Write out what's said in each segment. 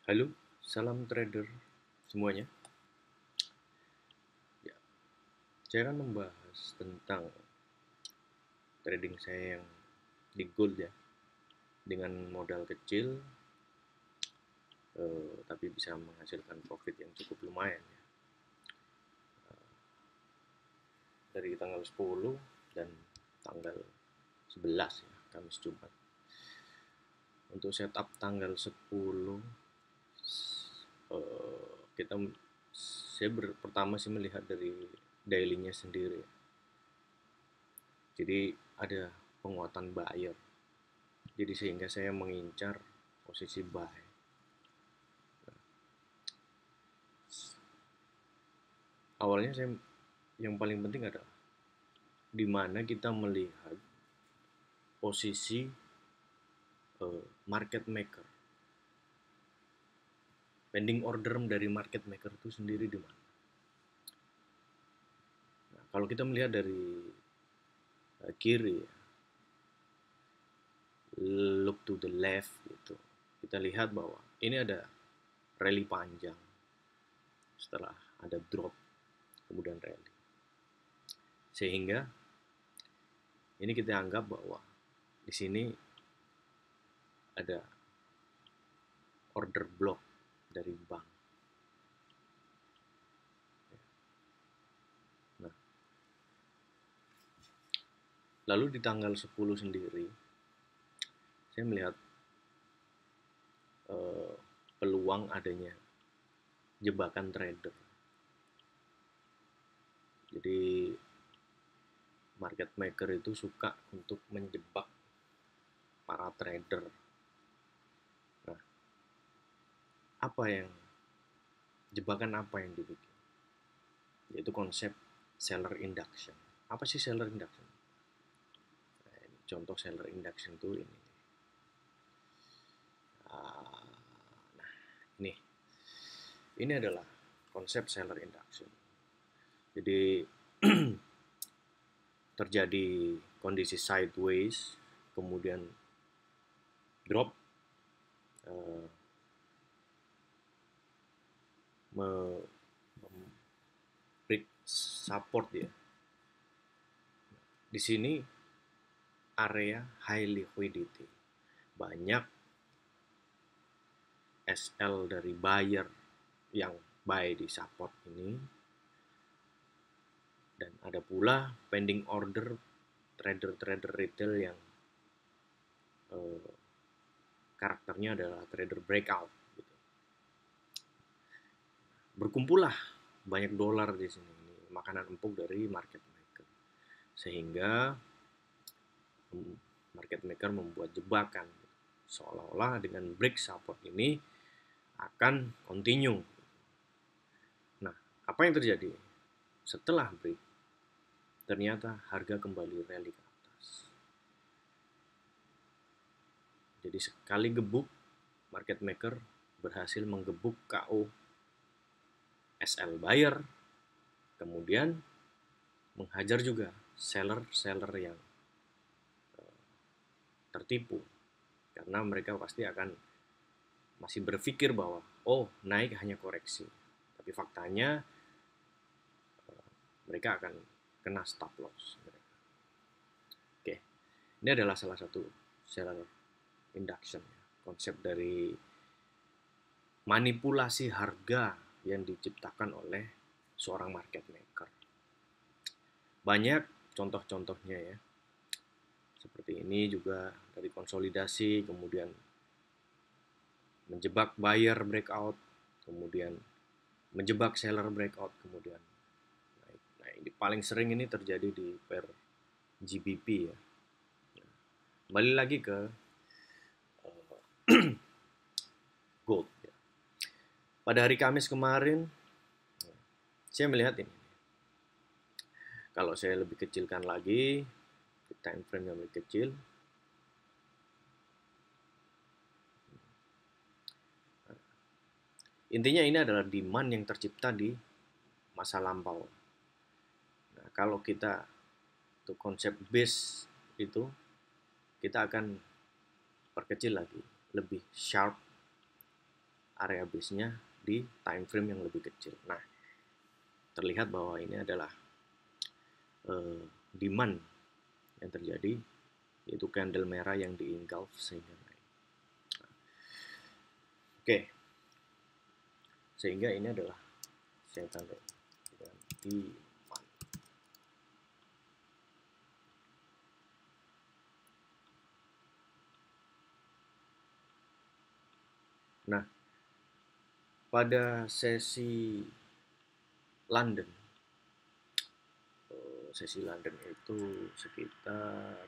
Halo, salam trader semuanya. Ya, saya akan membahas tentang trading saya yang di gold ya, dengan modal kecil, tapi bisa menghasilkan profit yang cukup lumayan ya. Dari tanggal 10 dan tanggal 11 ya, Kamis Jumat. Untuk setup tanggal 10, kita pertama sih melihat dari daily-nya sendiri. Jadi ada penguatan buyer. Jadi sehingga saya mengincar posisi buy. Awalnya yang paling penting adalah di mana kita melihat posisi market maker. Pending order dari market maker itu sendiri di mana. Nah, kalau kita melihat dari kiri, look to the left gitu, kita lihat bahwa ini ada rally panjang, setelah ada drop, kemudian rally. Sehingga ini kita anggap bahwa di sini ada order block dari bank. Nah, lalu di tanggal 10 sendiri, saya melihat peluang adanya jebakan trader. Jadi market maker itu suka untuk menjebak para trader. Nah, jebakan apa yang dibikin? Yaitu konsep seller induction. Apa sih seller induction? Nah, ini contoh seller induction itu ini. Nah, ini adalah konsep seller induction. Jadi terjadi kondisi sideways, kemudian drop, break support ya. Di sini area high liquidity, banyak SL dari buyer yang buy di support ini, dan ada pula pending order trader-trader retail yang karakternya adalah trader breakout gitu. Berkumpullah banyak dolar di sini, ini makanan empuk dari market maker, sehingga market maker membuat jebakan seolah-olah dengan break support ini akan continue. Nah, apa yang terjadi setelah break? Ternyata harga kembali rally ke atas. Jadi sekali gebuk, market maker berhasil menggebuk KO SL buyer, kemudian menghajar juga seller-seller yang tertipu, karena mereka pasti akan masih berpikir bahwa naik hanya koreksi, tapi faktanya mereka akan kena stop loss. Oke, ini adalah salah satu seller induction, konsep dari manipulasi harga yang diciptakan oleh seorang market maker. Banyak contoh-contohnya ya, seperti ini juga dari konsolidasi, kemudian menjebak buyer breakout, kemudian menjebak seller breakout, kemudian naik. Nah, ini paling sering ini terjadi di pair GBP ya. Kembali lagi ke gold ya. Pada hari Kamis kemarin saya melihat ini. Kalau saya lebih kecilkan lagi, time frame yang lebih kecil, intinya ini adalah demand yang tercipta di masa lampau. Nah, kalau kita untuk konsep base itu, kita akan perkecil lagi, lebih sharp area base-nya di time frame yang lebih kecil. Nah, terlihat bahwa ini adalah demand yang terjadi, yaitu candle merah yang di-engulf sehingga naik. Oke, sehingga ini adalah saya tanda dengan demand. Nah, pada sesi London itu sekitar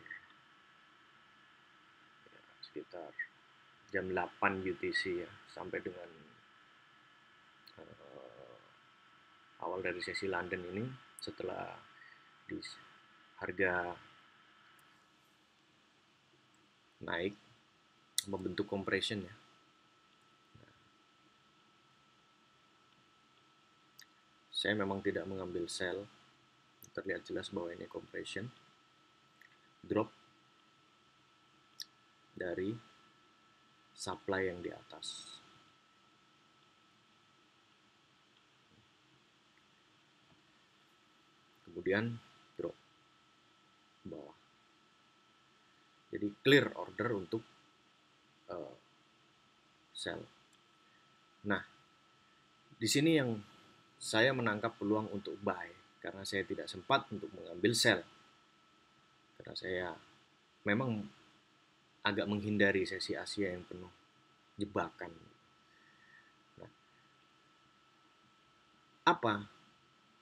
jam 8 UTC ya, sampai dengan awal dari sesi London ini, setelah di harga naik membentuk compression ya. Saya memang tidak mengambil sell, terlihat jelas bahwa ini compression, drop dari supply yang di atas. Kemudian drop ke bawah. Jadi clear order untuk sell. Nah, di sini yang saya menangkap peluang untuk buy karena saya tidak sempat untuk mengambil sell. Karena saya memang agak menghindari sesi Asia yang penuh jebakan. Nah, apa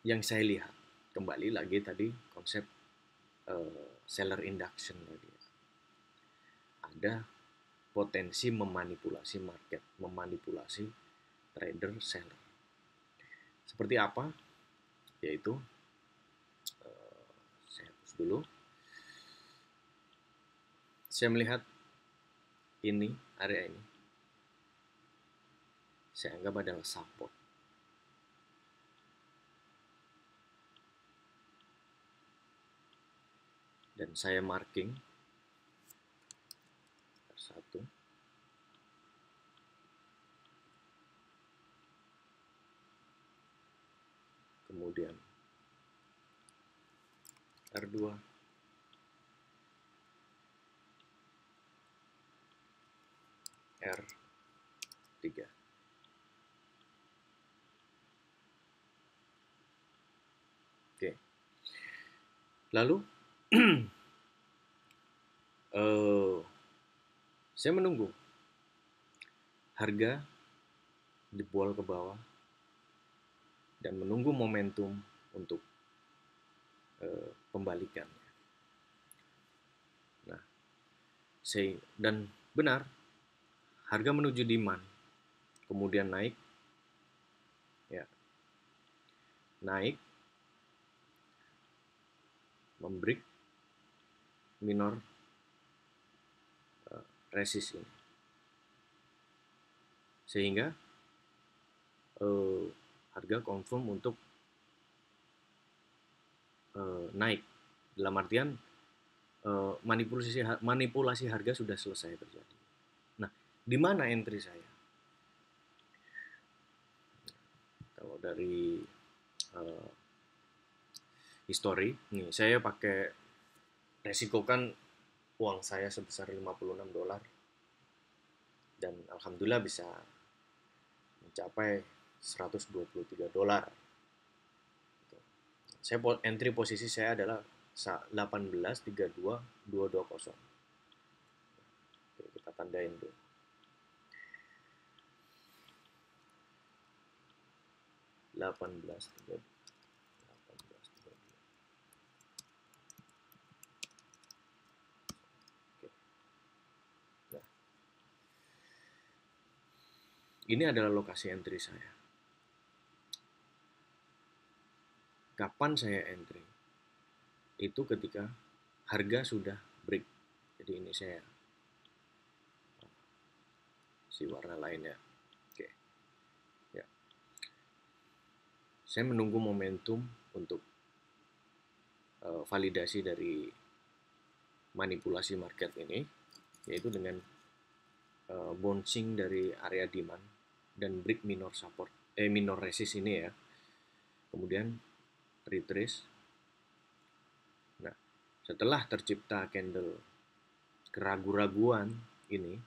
yang saya lihat? Kembali lagi tadi konsep seller induction tadi. Ada potensi memanipulasi market, memanipulasi trader seller. Seperti apa? Yaitu saya hapus dulu. Saya melihat ini, area ini, saya anggap adalah support. Dan saya marking R1, kemudian R2, R3. Oke. Lalu saya menunggu harga jebol ke bawah dan menunggu momentum untuk pembalikannya. Nah, dan benar, harga menuju demand, kemudian naik, ya, naik, membreak minor resist ini, sehingga harga confirm untuk naik. Dalam artian manipulasi harga sudah selesai terjadi. Nah, di mana entry saya? Kalau dari history, nih saya pakai resikokan uang saya sebesar $56 dan alhamdulillah bisa mencapai $123. Saya entry posisi saya adalah 18.32.220. Oke, kita tandain dulu. Ini adalah lokasi entry saya. Kapan saya entry? Itu ketika harga sudah break. Jadi ini saya si warna lainnya. Oke. Ya. Saya menunggu momentum untuk validasi dari manipulasi market ini, yaitu dengan bouncing dari area demand dan break minor support, minor resist ini ya. Kemudian retrace. Nah, setelah tercipta candle keraguan-raguan ini,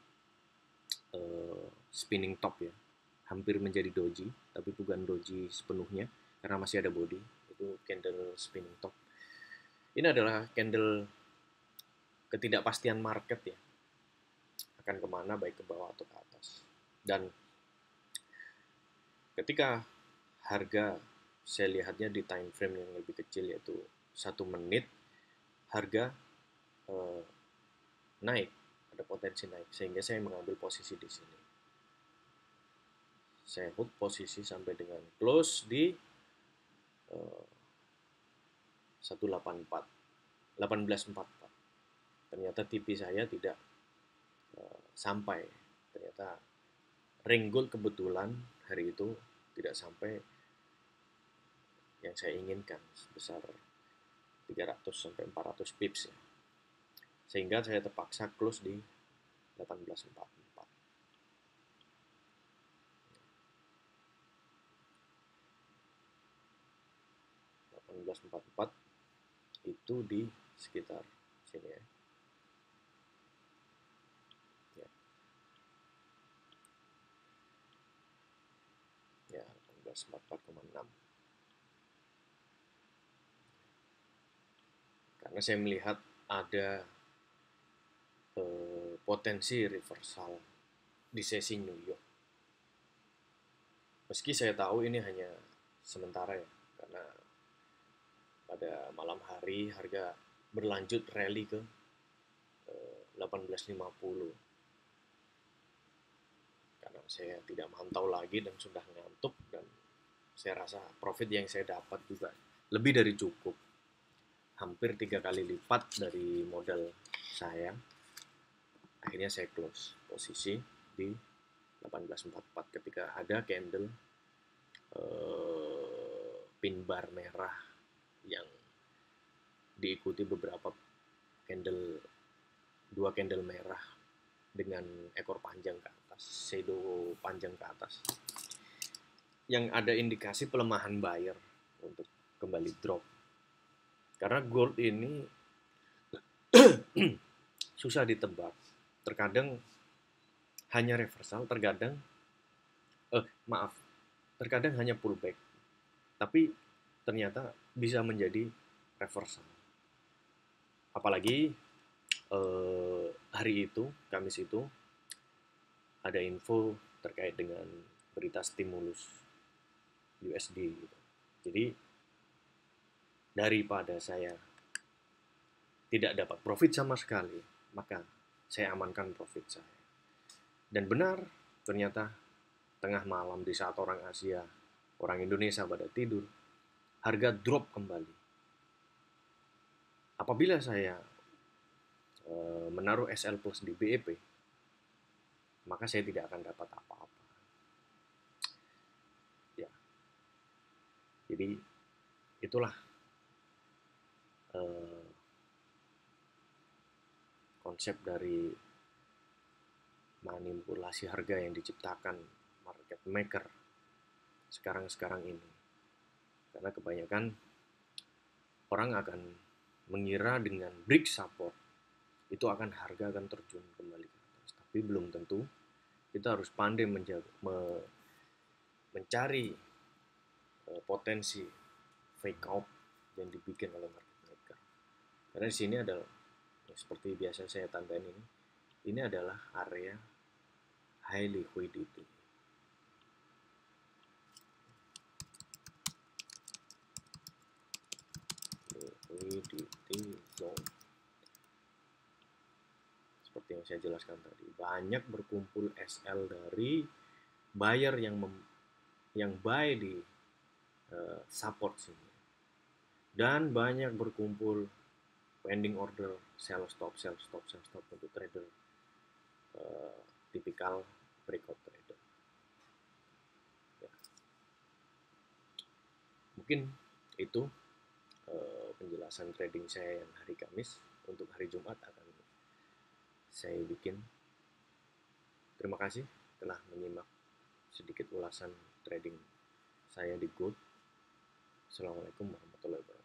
spinning top ya, hampir menjadi doji, tapi bukan doji sepenuhnya karena masih ada body, itu candle spinning top. Ini adalah candle ketidakpastian market ya, akan kemana, baik ke bawah atau ke atas. Dan ketika harga, saya lihatnya di time frame yang lebih kecil, yaitu 1 menit, harga naik, ada potensi naik, sehingga saya mengambil posisi di sini. Saya hold posisi sampai dengan close di 1844. Ternyata TP saya tidak sampai. Ternyata ring gold kebetulan hari itu tidak sampai yang saya inginkan, sebesar 300 sampai 400 pips ya. Sehingga saya terpaksa close di 1844. 1844 itu di sekitar sini ya. Ya, 1844,6. Karena saya melihat ada potensi reversal di sesi New York. Meski saya tahu ini hanya sementara ya, karena pada malam hari harga berlanjut rally ke 1850. Karena saya tidak mantau lagi dan sudah ngantuk, dan saya rasa profit yang saya dapat juga lebih dari cukup. Hampir 3 kali lipat dari modal saya. Akhirnya saya close posisi di 1844 ketika ada candle pin bar merah yang diikuti beberapa candle, 2 candle merah dengan ekor panjang ke atas, shadow panjang ke atas, yang ada indikasi pelemahan buyer untuk kembali drop. Karena gold ini susah ditebak. Terkadang hanya reversal, terkadang terkadang hanya pullback, tapi ternyata bisa menjadi reversal. Apalagi hari itu, Kamis itu, ada info terkait dengan berita stimulus USD gitu. Jadi daripada saya tidak dapat profit sama sekali, maka saya amankan profit saya. Dan benar, ternyata tengah malam di saat orang Asia, orang Indonesia pada tidur, harga drop kembali. Apabila saya menaruh SL plus di BEP, maka saya tidak akan dapat apa-apa. Ya. Jadi itulah konsep dari manipulasi harga yang diciptakan market maker sekarang ini. Karena kebanyakan orang akan mengira dengan break support itu harga akan terjun kembali ke atas. Tapi belum tentu. Kita harus pandai mencari potensi fake out yang dibikin oleh market maker. Karena di sini adalah seperti biasa saya tandain ini adalah area high liquidity. Liquidity zone. Seperti yang saya jelaskan tadi, banyak berkumpul SL dari buyer yang buy di support sini, dan banyak berkumpul pending order, sell stop untuk trader tipikal breakout trader. Ya. Mungkin itu penjelasan trading saya yang hari Kamis. Untuk hari Jumat akan saya bikin. Terima kasih telah menyimak sedikit ulasan trading saya di Gold. Assalamualaikum warahmatullahi wabarakatuh.